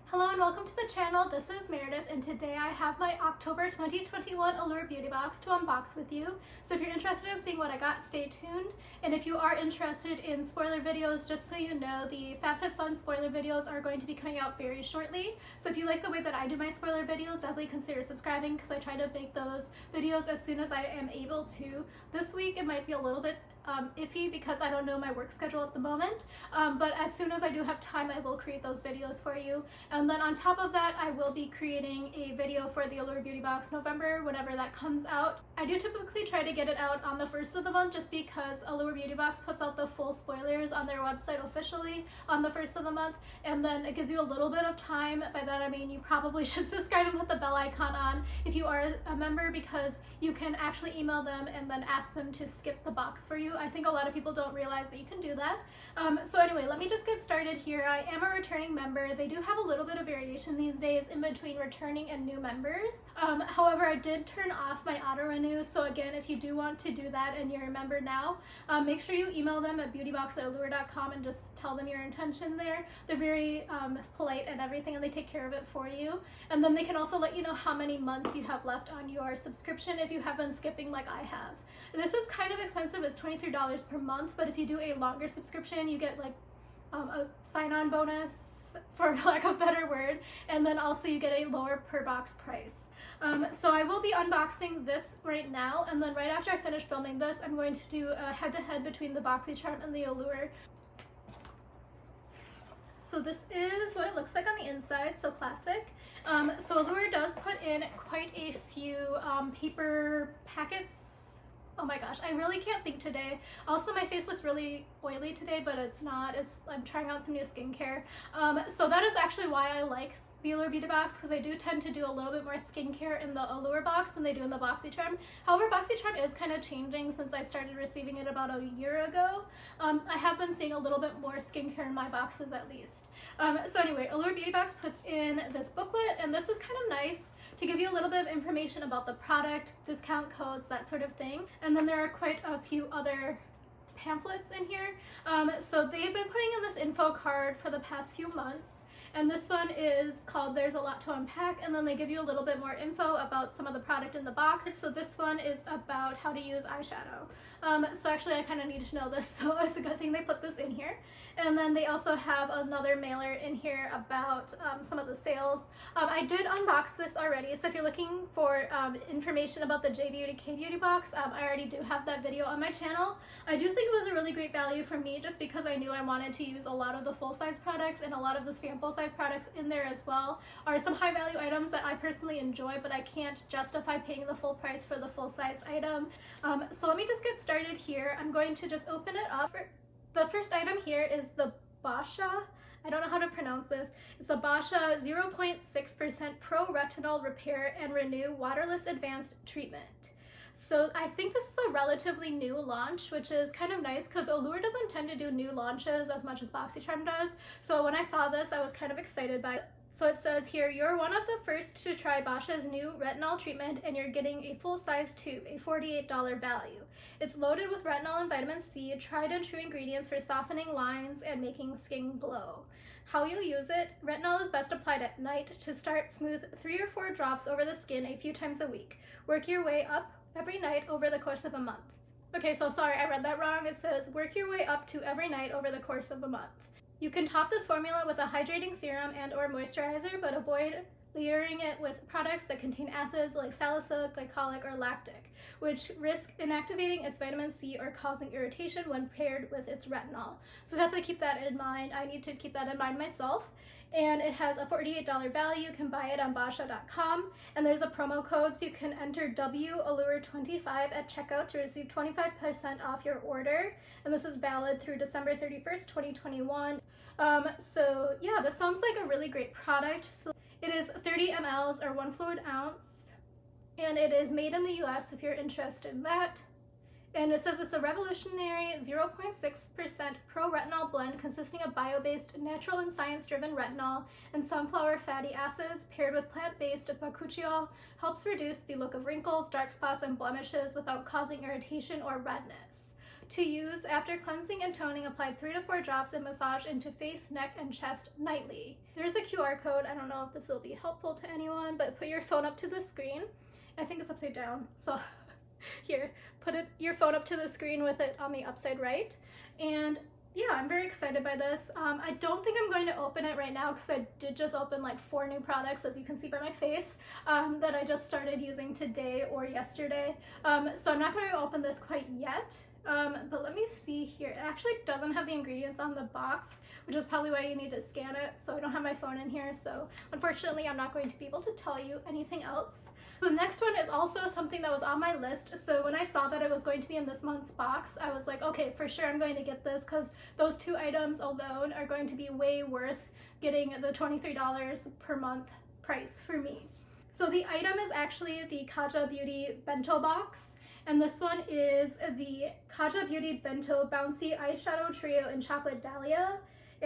Hello and welcome to the channel. This is Meredith and today I have my October 2021 Allure Beauty Box to unbox with you. So if you're interested in seeing what I got, stay tuned. And if you are interested in spoiler videos, just so you know, the FabFitFun spoiler videos are going to be coming out very shortly. So if you like the way that I do my spoiler videos, definitely consider subscribing because I try to make those videos as soon as I am able to. This week it might be a little bit iffy because I don't know my work schedule at the moment, but as soon as I do have time I will create those videos for you. And then on top of that, I will be creating a video for the Allure Beauty Box November whenever that comes out. I do typically try to get it out on the 1st of the month just because Allure Beauty Box puts out the full spoilers on their website officially on the 1st of the month, and then it gives you a little bit of time. By that I mean you probably should subscribe and put the bell icon on if you are a member, because you can actually email them and then ask them to skip the box for you. I think a lot of people don't realize that you can do that. So anyway, let me just get started here. I am a returning member. They do have a little bit of variation these days in between returning and new members. However, I did turn off my auto renew. So again, if you do want to do that and you're a member now, make sure you email them at beautybox@allure.com and just tell them your intention there. They're very polite and everything, and they take care of it for you. And then they can also let you know how many months you have left on your subscription if you have been skipping like I have. This is kind of expensive. It's $23 per month, but if you do a longer subscription, you get like a sign-on bonus, for lack of a better word, and then also you get a lower per box price. So I will be unboxing this right now, and then right after I finish filming this, I'm going to do a head-to-head between the BoxyCharm and the Allure. So this is what it looks like on the inside, so classic. So Allure does put in quite a few paper packets. Oh my gosh, I really can't think today. Also, my face looks really oily today, but it's not. I'm trying out some new skincare. So that is actually why I like the Allure Beauty Box, because I do tend to do a little bit more skincare in the Allure box than they do in the BoxyCharm. However, BoxyCharm is kind of changing since I started receiving it about a year ago. I have been seeing a little bit more skincare in my boxes at least. So anyway, Allure Beauty Box puts in this booklet, and this is kind of nice to give you a little bit of information about the product, discount codes, that sort of thing. And then there are quite a few other pamphlets in here. So they've been putting in this info card for the past few months. And this one is called There's a Lot to Unpack, and then they give you a little bit more info about some of the product in the box. So this one is about how to use eyeshadow. So actually I kind of need to know this, so it's a good thing they put this in here. And then they also have another mailer in here about some of the sales. I did unbox this already, so if you're looking for information about the J Beauty K Beauty box, I already do have that video on my channel. I do think it was a really great value for me just because I knew I wanted to use a lot of the full-size products, and a lot of the sample size products in there as well are some high value items that I personally enjoy, but I can't justify paying the full price for the full-sized item. So let me just get started here. I'm going to just open it up. The first item here is the KAJA, I don't know how to pronounce this. It's the KAJA 0.6% Pro Retinol Repair and Renew Waterless Advanced Treatment. So I think this is a relatively new launch, which is kind of nice because Allure doesn't tend to do new launches as much as BoxyCharm does. So when I saw this, I was kind of excited by it. So it says here, you're one of the first to try KAJA's new retinol treatment, and you're getting a full-size tube, a $48 value. It's loaded with retinol and vitamin C, tried and true ingredients for softening lines and making skin glow. How you'll use it: retinol is best applied at night to start smooth 3 or 4 drops over the skin a few times a week. Work your way up every night over the course of a month. Okay, so sorry, I read that wrong. It says work your way up to every night over the course of a month. You can top this formula with a hydrating serum and or moisturizer, but avoid layering it with products that contain acids like salicylic, glycolic, or lactic, which risk inactivating its vitamin C or causing irritation when paired with its retinol. So definitely keep that in mind. I need to keep that in mind myself. And it has a $48 value. You can buy it on KAJA.com, and there's a promo code, so you can enter WAllure25 at checkout to receive 25% off your order, and this is valid through December 31st, 2021. So yeah, this sounds like a really great product. So it is 30 mLs or 1 fluid ounce, and it is made in the US if you're interested in that. And it says it's a revolutionary 0.6% pro-retinol blend consisting of bio-based, natural and science-driven retinol and sunflower fatty acids paired with plant-based bakuchiol, helps reduce the look of wrinkles, dark spots, and blemishes without causing irritation or redness. To use after cleansing and toning, apply 3 to 4 drops and massage into face, neck, and chest nightly. There's a QR code. I don't know if this will be helpful to anyone, but put your phone up to the screen. I think it's upside down, so here, put your phone up to the screen with it on the upside right. And yeah, I'm very excited by this. I don't think I'm going to open it right now because I did just open like 4 new products, as you can see by my face, that I just started using today or yesterday. So I'm not going to open this quite yet. But let me see here. It actually doesn't have the ingredients on the box, which is probably why you need to scan it. So I don't have my phone in here. So unfortunately, I'm not going to be able to tell you anything else. The next one is also something that was on my list. So when I saw that it was going to be in this month's box, I was like, okay, for sure I'm going to get this because those 2 items alone are going to be way worth getting the $23 per month price for me. So the item is actually the KAJA Beauty Bento box. And this one is the KAJA Beauty Bento Bouncy Eyeshadow Trio in Chocolate Dahlia.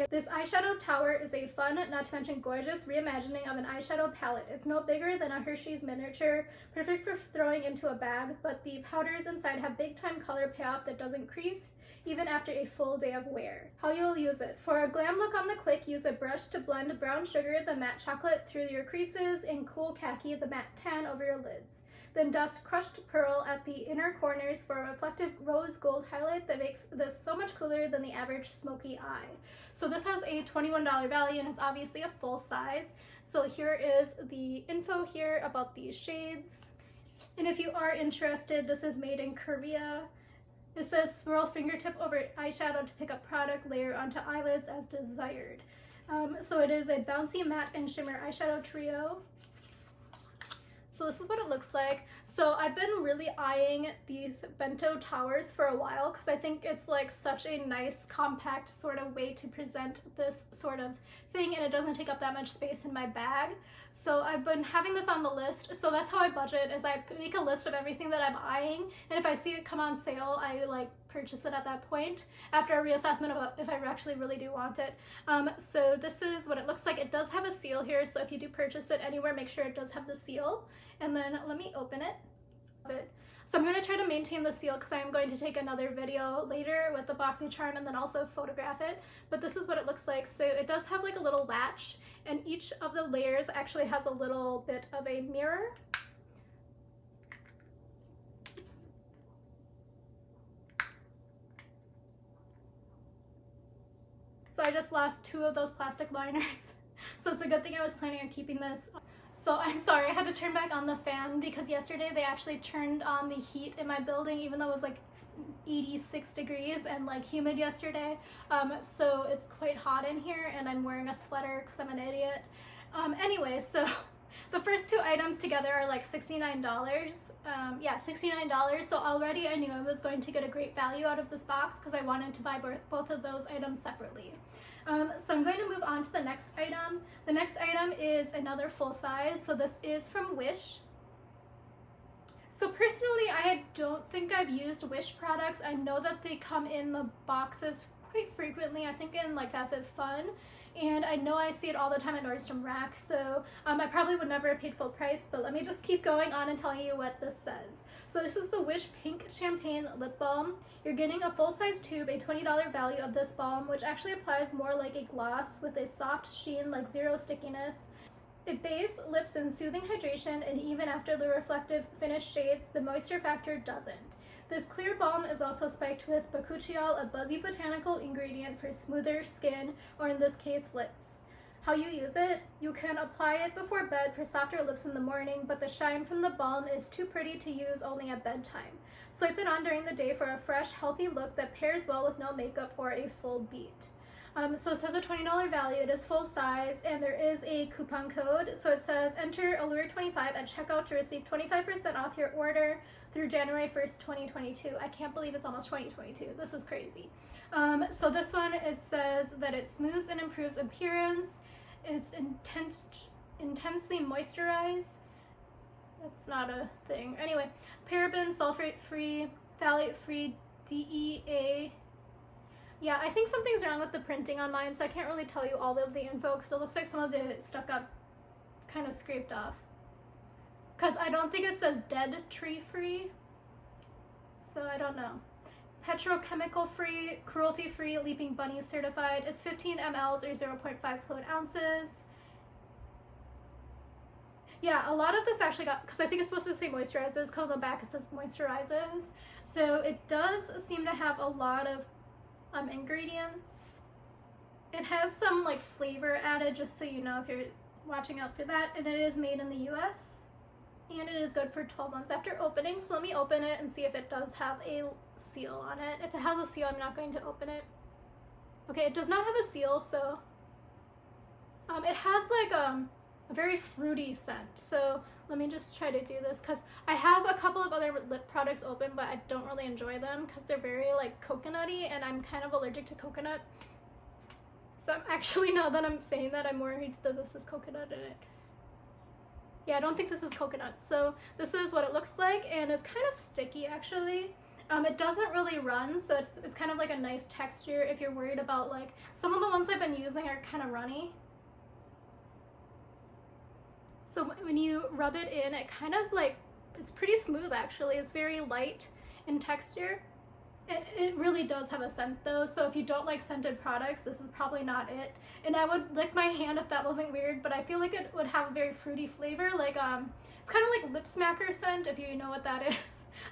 This eyeshadow tower is a fun, not to mention gorgeous, reimagining of an eyeshadow palette. It's no bigger than a Hershey's miniature, perfect for throwing into a bag, but the powders inside have big time color payoff that doesn't crease, even after a full day of wear. How you'll use it. For a glam look on the quick, use a brush to blend brown sugar, the matte chocolate, through your creases, and cool khaki, the matte tan, over your lids. Then dust crushed pearl at the inner corners for a reflective rose gold highlight that makes this so much cooler than the average smoky eye. So this has a $21 value and it's obviously a full size. So here is the info here about these shades. And if you are interested, this is made in Korea. It says swirl fingertip over eyeshadow to pick up product, layer onto eyelids as desired. So it is a bouncy matte and shimmer eyeshadow trio. So this is what it looks like. So I've been really eyeing these bento towers for a while because I think it's like such a nice compact sort of way to present this sort of thing, and it doesn't take up that much space in my bag. So I've been having this on the list. So that's how I budget, is I make a list of everything that I'm eyeing, and if I see it come on sale, I like purchase it at that point after a reassessment of if I actually really do want it. So this is what it looks like. It does have a seal here, so if you do purchase it anywhere, make sure it does have the seal. And then let me open it. So I'm going to try to maintain the seal because I'm going to take another video later with the BoxyCharm and then also photograph it. But this is what it looks like. So it does have like a little latch, and each of the layers actually has a little bit of a mirror. Oops. So I just lost 2 of those plastic liners. So it's a good thing I was planning on keeping this. So I'm sorry, I had to turn back on the fan because yesterday they actually turned on the heat in my building, even though it was like 86 degrees and like humid yesterday. So it's quite hot in here and I'm wearing a sweater because I'm an idiot. Anyway, so the first 2 items together are like $69. Yeah, $69. So already I knew I was going to get a great value out of this box because I wanted to buy both of those items separately. So I'm going to move on to the next item. The next item is another full size. So this is from Wish. So personally, I don't think I've used Wish products. I know that they come in the boxes quite frequently. I think in like FabFitFun. And I know I see it all the time at Nordstrom Rack. So I probably would never have paid full price, but let me just keep going on and tell you what this says. So this is the Wish Pink Champagne Lip Balm. You're getting a full-size tube, a $20 value of this balm, which actually applies more like a gloss with a soft sheen, like zero stickiness. It bathes lips in soothing hydration, and even after the reflective finish shades, the moisture factor doesn't. This clear balm is also spiked with bakuchiol, a buzzy botanical ingredient for smoother skin, or in this case, lips. How you use it? You can apply it before bed for softer lips in the morning, but the shine from the balm is too pretty to use only at bedtime. Swipe it on during the day for a fresh, healthy look that pairs well with no makeup or a full beat. So it says a $20 value, it is full size, and there is a coupon code. So it says enter Allure25 at checkout to receive 25% off your order through January 1st, 2022. I can't believe it's almost 2022. This is crazy. So this one, it says that it smooths and improves appearance. It's intensely moisturized. That's not a thing. Anyway, paraben, sulfate-free, phthalate-free, DEA. Yeah, I think something's wrong with the printing on mine, so I can't really tell you all of the info because it looks like some of the stuff got kind of scraped off. Because I don't think it says dead tree free, so I don't know. petrochemical free, cruelty free, Leaping Bunny certified. It's 15 mLs or 0.5 fluid ounces. Yeah, a lot of this actually got, because I think it's supposed to say moisturizes, because on the back it says moisturizes. So it does seem to have a lot of ingredients. It has some like flavor added, just so you know if you're watching out for that. And it is made in the US. And it is good for 12 months after opening. So let me open it and see if it does have a seal on it. If it has a seal, I'm not going to open it. Okay, it does not have a seal, so it has like a very fruity scent. So let me just try to do this, because I have a couple of other lip products open, but I don't really enjoy them because they're very like coconutty, and I'm kind of allergic to coconut. So I'm actually, now that I'm saying that, I'm worried that this is coconut in it. Yeah, I don't think this is coconut. So this is what it looks like, and it's kind of sticky actually. It doesn't really run, so it's kind of like a nice texture if you're worried about, like, some of the ones I've been using are kind of runny. So when you rub it in, it kind of like, it's pretty smooth actually. It's very light in texture. It really does have a scent though, so if you don't like scented products, this is probably not it. And I would lick my hand if that wasn't weird, but I feel like it would have a very fruity flavor. Like, it's kind of like lip smacker scent, if you know what that is.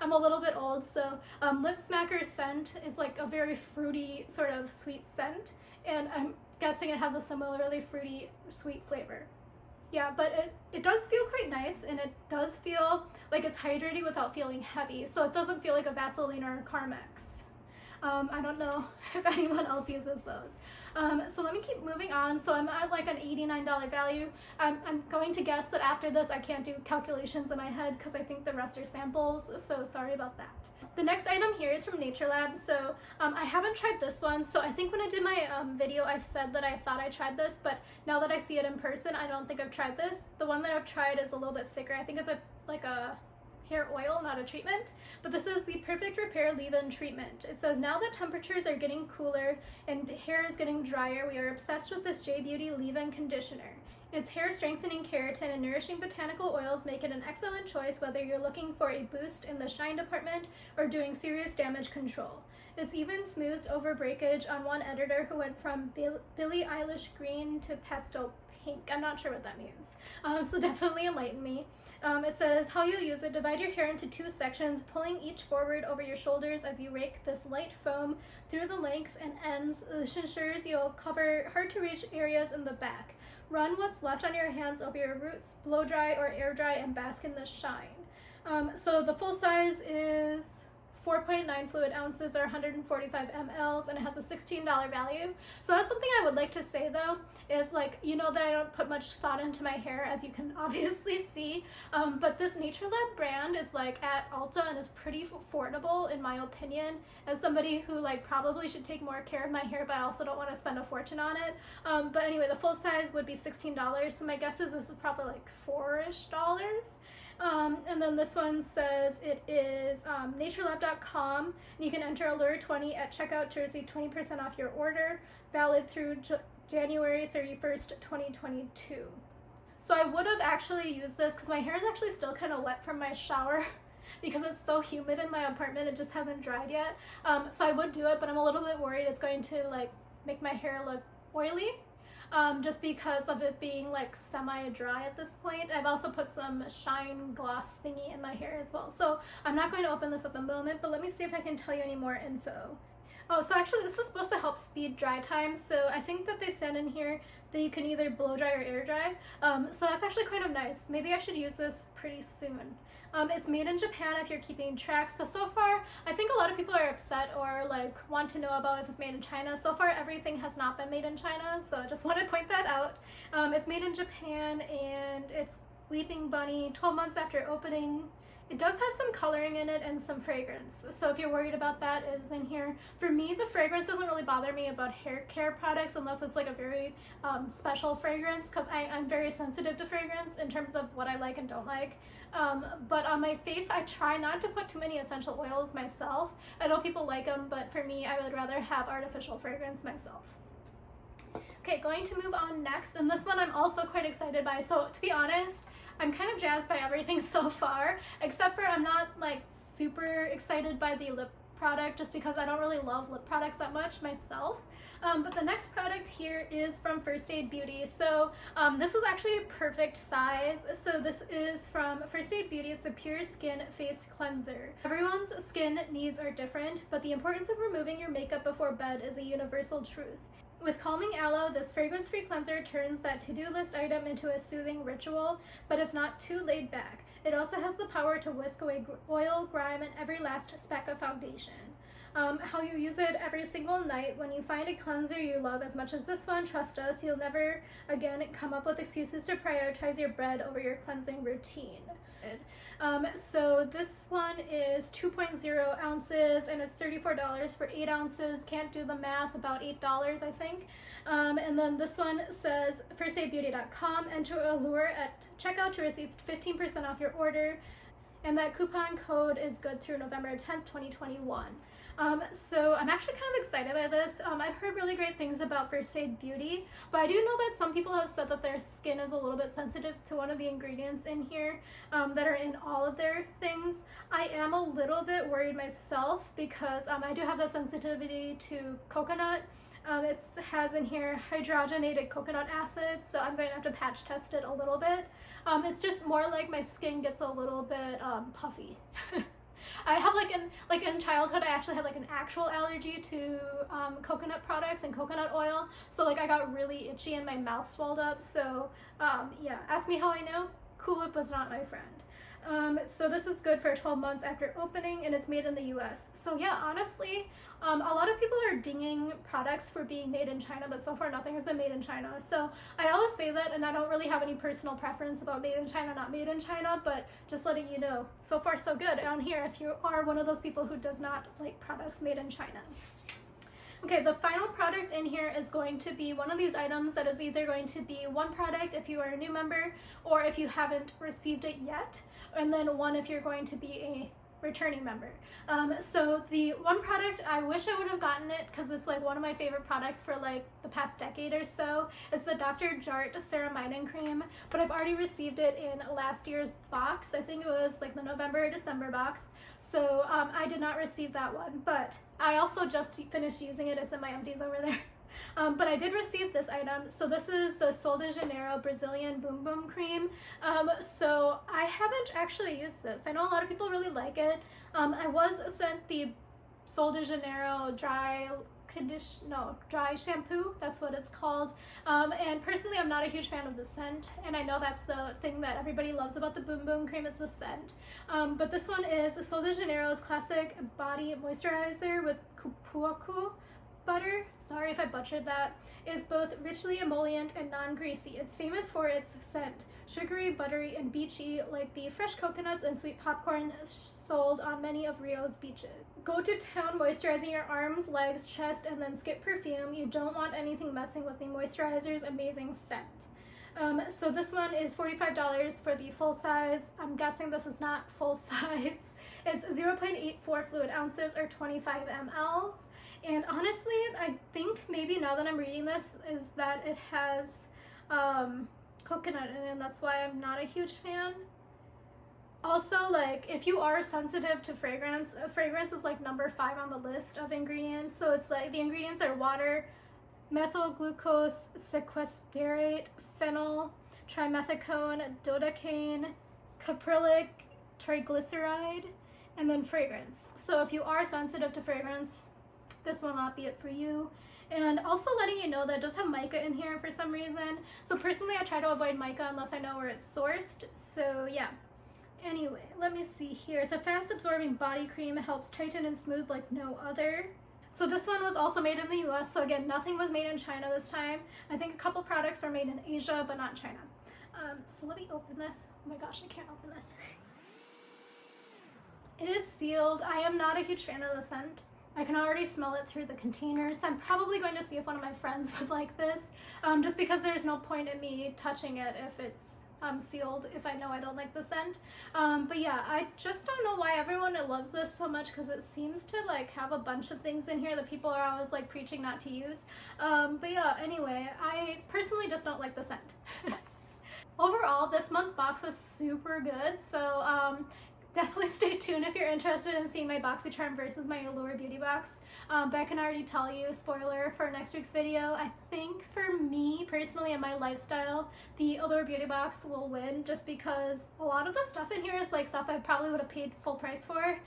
I'm a little bit old, so lip smacker scent is like a very fruity sort of sweet scent, and I'm guessing it has a similarly fruity sweet flavor. Yeah, but it does feel quite nice, and it does feel like it's hydrating without feeling heavy, so it doesn't feel like a Vaseline or a Carmex. I don't know if anyone else uses those. So let me keep moving on. So I'm at like an $89 value. I'm going to guess that after this I can't do calculations in my head because I think the rest are samples, so sorry about that. The next item here is from NatureLab. So I haven't tried this one. So I think when I did my video I said that I thought I tried this, but now that I see it in person, I don't think I've tried this. The one that I've tried is a little bit thicker. I think it's like a hair oil, not a treatment, but this is the Perfect Repair Leave-In Treatment. It says, now that temperatures are getting cooler and hair is getting drier, we are obsessed with this KAJA Beauty Leave-In Conditioner. Its hair strengthening keratin and nourishing botanical oils make it an excellent choice whether you're looking for a boost in the shine department or doing serious damage control. It's even smoothed over breakage on one editor who went from Billie Eilish green to pastel pink. I'm not sure what that means, so definitely enlighten me. It says how you'll use it. Divide your hair into 2 sections, pulling each forward over your shoulders as you rake this light foam through the lengths and ends. This ensures you'll cover hard to reach areas in the back. Run what's left on your hands over your roots, blow dry or air dry, and bask in the shine. So the full size is 4.9 fluid ounces or 145 mLs, and it has a $16 value. So that's something I would like to say though, is like, you know that I don't put much thought into my hair, as you can obviously see, but this NatureLab brand is like at Ulta and is pretty affordable in my opinion, as somebody who like probably should take more care of my hair, but I also don't want to spend a fortune on it. But anyway, the full size would be $16, so my guess is this is probably like $4-ish. And then this one says it is naturelab.com, and you can enter Allure 20 at checkout to receive 20% off your order, valid through January 31st, 2022. So I would have actually used this because my hair is actually still kind of wet from my shower because it's so humid in my apartment, it just hasn't dried yet. So I would do it, but I'm a little bit worried it's going to like make my hair look oily. Just because of it being like semi-dry at this point. I've also put some shine gloss thingy in my hair as well. So I'm not going to open this at the moment, but let me see if I can tell you any more info. Oh, so actually this is supposed to help speed dry time. So I think that they said in here that you can either blow dry or air dry. So that's actually kind of nice. Maybe I should use this pretty soon. It's made in Japan if you're keeping track. So far, I think a lot of people are upset or like want to know about if it's made in China. So far, everything has not been made in China. So I just want to point that out. It's made in Japan and it's Leaping Bunny 12 months after opening. It does have some coloring in it and some fragrance. So if you're worried about that, it is in here. For me, the fragrance doesn't really bother me about hair care products unless it's like a very special fragrance, because I'm very sensitive to fragrance in terms of what I like and don't like. But on my face, I try not to put too many essential oils myself. I know people like them, but for me, I would rather have artificial fragrance myself. Okay, going to move on next, and this one I'm also quite excited by. So to be honest, I'm kind of jazzed by everything so far, except for I'm not like super excited by the lip product just because I don't really love lip products that much myself. But the next product here is from First Aid Beauty. So this is actually a perfect size. So this is from First Aid Beauty. It's a Pure Skin Face Cleanser. Everyone's skin needs are different, but the importance of removing your makeup before bed is a universal truth. With Calming Aloe, this fragrance-free cleanser turns that to-do list item into a soothing ritual, but it's not too laid back. It also has the power to whisk away oil, grime, and every last speck of foundation. How you use it every single night. When you find a cleanser you love as much as this one, trust us, you'll never again come up with excuses to prioritize your bread over your cleansing routine. So this one is 2.0 ounces and it's $34 for 8 ounces. Can't do the math, about $8 I think. And then this one says firstaidbeauty.com, enter Allure at checkout to receive 15% off your order, and that coupon code is good through November 10th, 2021. So I'm actually kind of excited by this. I've heard really great things about First Aid Beauty, but I do know that some people have said that their skin is a little bit sensitive to one of the ingredients in here that are in all of their things. I am a little bit worried myself because I do have the sensitivity to coconut. It has in here hydrogenated coconut acid, so I'm going to have to patch test it a little bit. It's just more like my skin gets a little bit puffy. I have like in childhood I actually had like an actual allergy to coconut products and coconut oil, so like I got really itchy and my mouth swelled up. So yeah, ask me how I know. Cool Whip was not my friend. So this is good for 12 months after opening, and it's made in the US. So yeah, honestly, a lot of people are dinging products for being made in China, but so far nothing has been made in China. So I always say that, and I don't really have any personal preference about made in China, not made in China, but just letting you know, so far so good on here if you are one of those people who does not like products made in China. Okay, the final product in here is going to be one of these items that is either going to be one product if you are a new member or if you haven't received it yet, and then one if you're going to be a returning member. So the one product, I wish I would have gotten it because it's like one of my favorite products for like the past decade or so. It's the Dr. Jart Ceramidin Cream, but I've already received it in last year's box. I think it was like the November or December box. So I did not receive that one, but I also just finished using it. It's in my empties over there. But I did receive this item. So this is the Sol de Janeiro Brazilian Boom Boom Cream. So I haven't actually used this. I know a lot of people really like it. I was sent the Sol de Janeiro dry shampoo, that's what it's called, and personally I'm not a huge fan of the scent, and I know that's the thing that everybody loves about the Boom Boom Cream is the scent, but this one is Sol de Janeiro's classic body moisturizer with cupuaçu butter, sorry if I butchered that, is both richly emollient and non-greasy. It's famous for its scent, sugary, buttery, and beachy, like the fresh coconuts and sweet popcorn sold on many of Rio's beaches. Go to town moisturizing your arms, legs, chest, and then skip perfume. You don't want anything messing with the moisturizer's amazing scent. So this one is $45 for the full size. I'm guessing this is not full size. It's 0.84 fluid ounces or 25 mLs. And honestly, I think maybe now that I'm reading this is that it has coconut in it, and that's why I'm not a huge fan. Also, like, if you are sensitive to fragrance, fragrance is like number 5 on the list of ingredients. So it's like the ingredients are water, methyl glucose sequestrate, phenyl, trimethicone, dodecaine, caprylic triglyceride, and then fragrance. So if you are sensitive to fragrance, this will not be it for you. And also letting you know that it does have mica in here for some reason. So personally, I try to avoid mica unless I know where it's sourced. So yeah. Anyway, let me see here. It's a fast absorbing body cream. It helps tighten and smooth like no other. So this one was also made in the US. So again, nothing was made in China this time. I think a couple products were made in Asia, but not China. So let me open this. Oh my gosh, I can't open this. It is sealed. I am not a huge fan of the scent. I can already smell it through the containers. I'm probably going to see if one of my friends would like this, just because there's no point in me touching it if it's sealed, if I know I don't like the scent. But yeah, I just don't know why everyone loves this so much, because it seems to like have a bunch of things in here that people are always like preaching not to use. But yeah, anyway, I personally just don't like the scent. Overall, this month's box was super good. So definitely stay tuned if you're interested in seeing my BoxyCharm versus my Allure beauty box. But I can already tell you, spoiler for next week's video, I think for me personally and my lifestyle, the Allure beauty box will win, just because a lot of the stuff in here is like stuff I probably would have paid full price for.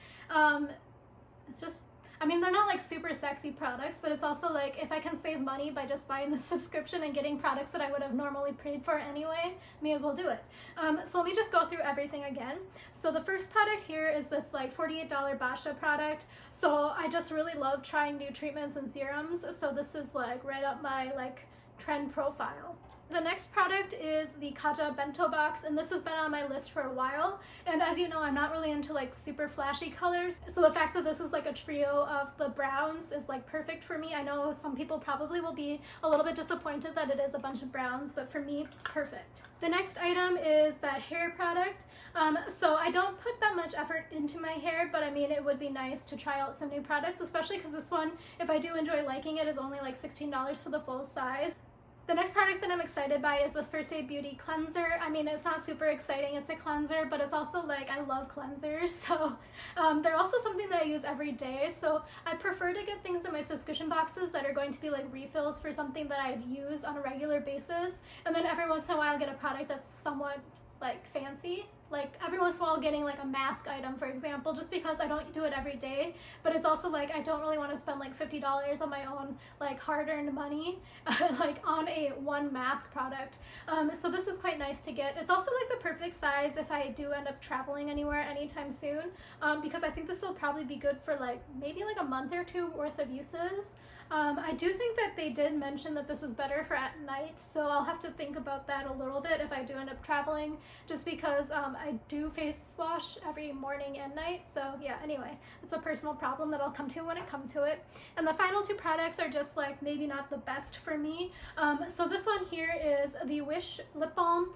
It's just, I mean, they're not like super sexy products, but it's also like if I can save money by just buying the subscription and getting products that I would have normally paid for anyway, may as well do it. So let me just go through everything again. So the first product here is this like $48 KAJA product. So I just really love trying new treatments and serums. So this is like right up my like trend profile. The next product is the Kaja Bento box, and this has been on my list for a while. And as you know, I'm not really into like super flashy colors. So the fact that this is like a trio of the browns is like perfect for me. I know some people probably will be a little bit disappointed that it is a bunch of browns, but for me, perfect. The next item is that hair product. So I don't put that much effort into my hair, but I mean, it would be nice to try out some new products, especially because this one, if I do enjoy liking it, is only like $16 for the full size. The next product that I'm excited by is this KAJA Beauty cleanser. I mean, it's not super exciting, it's a cleanser, but it's also like, I love cleansers, so they're also something that I use every day. So I prefer to get things in my subscription boxes that are going to be like refills for something that I'd use on a regular basis, and then every once in a while get a product that's somewhat like fancy. Like every once in a while getting like a mask item, for example, just because I don't do it every day, but it's also like I don't really want to spend like $50 on my own like hard-earned money like on one mask product. So this is quite nice to get. It's also like the perfect size if I do end up traveling anywhere anytime soon, because I think this will probably be good for like maybe like a month or two worth of uses. I do think that they did mention that this is better for at night, so I'll have to think about that a little bit if I do end up traveling, just because I do face wash every morning and night. So yeah, anyway, it's a personal problem that I'll come to when it comes to it. And the final two products are just like maybe not the best for me. So this one here is the Wish lip balm.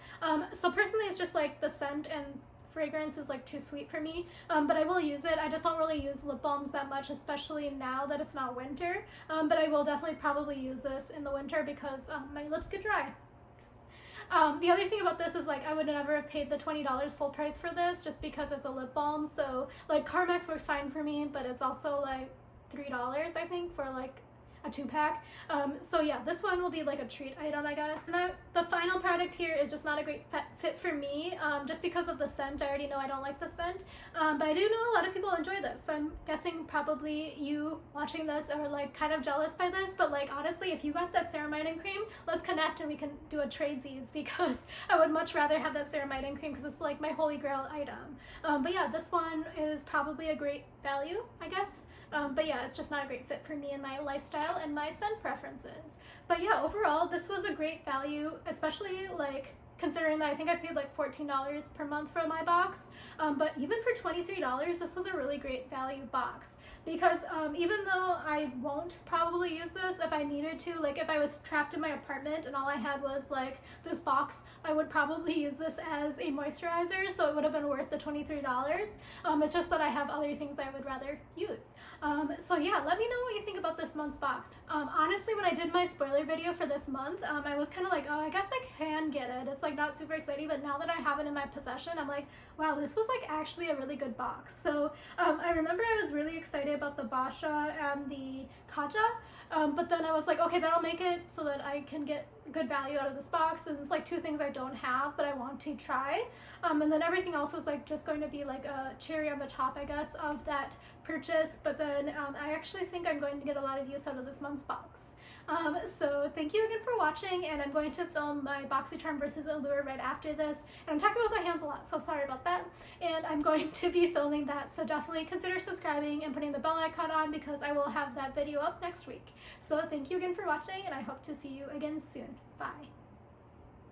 So personally it's just like the scent and fragrance is like too sweet for me, but I will use it. I just don't really use lip balms that much, especially now that it's not winter, but I will definitely probably use this in the winter because my lips get dry. The other thing about this is like I would never have paid the $20 full price for this just because it's a lip balm. So like Carmex works fine for me, but it's also like $3 I think for like a 2-pack. So yeah, this one will be like a treat item, I guess. Now the final product here is just not a great fit for me, just because of the scent. I already know I don't like the scent, but I do know a lot of people enjoy this, so I'm guessing probably you watching this are like kind of jealous by this. But like honestly, if you got that ceramiding cream, let's connect and we can do a tradesies, because I would much rather have that ceramiding cream because it's like my holy grail item. But yeah, this one is probably a great value, I guess. But yeah, it's just not a great fit for me and my lifestyle and my scent preferences. But yeah, overall, this was a great value, especially like considering that I think I paid like $14 per month for my box. But even for $23, this was a really great value box, because even though I won't probably use this, if I needed to, like if I was trapped in my apartment and all I had was like this box, I would probably use this as a moisturizer, so it would have been worth the $23. It's just that I have other things I would rather use. So yeah, let me know what you think about this month's box. Honestly, when I did my spoiler video for this month, I was kind of like, oh, I guess I can get it. It's like not super exciting, but now that I have it in my possession, I'm like, wow, this was like actually a really good box. So I remember I was really excited about the Basha and the KAJA, but then I was like, okay, that'll make it so that I can get good value out of this box, and it's like two things I don't have but I want to try, and then everything else was like just going to be like a cherry on the top, I guess, of that purchase. But then I actually think I'm going to get a lot of use out of this month's box. So thank you again for watching, and I'm going to film my BoxyCharm versus Allure right after this, and I'm talking with my hands a lot, so sorry about that, and I'm going to be filming that, so definitely consider subscribing and putting the bell icon on, because I will have that video up next week. So thank you again for watching, and I hope to see you again soon. Bye.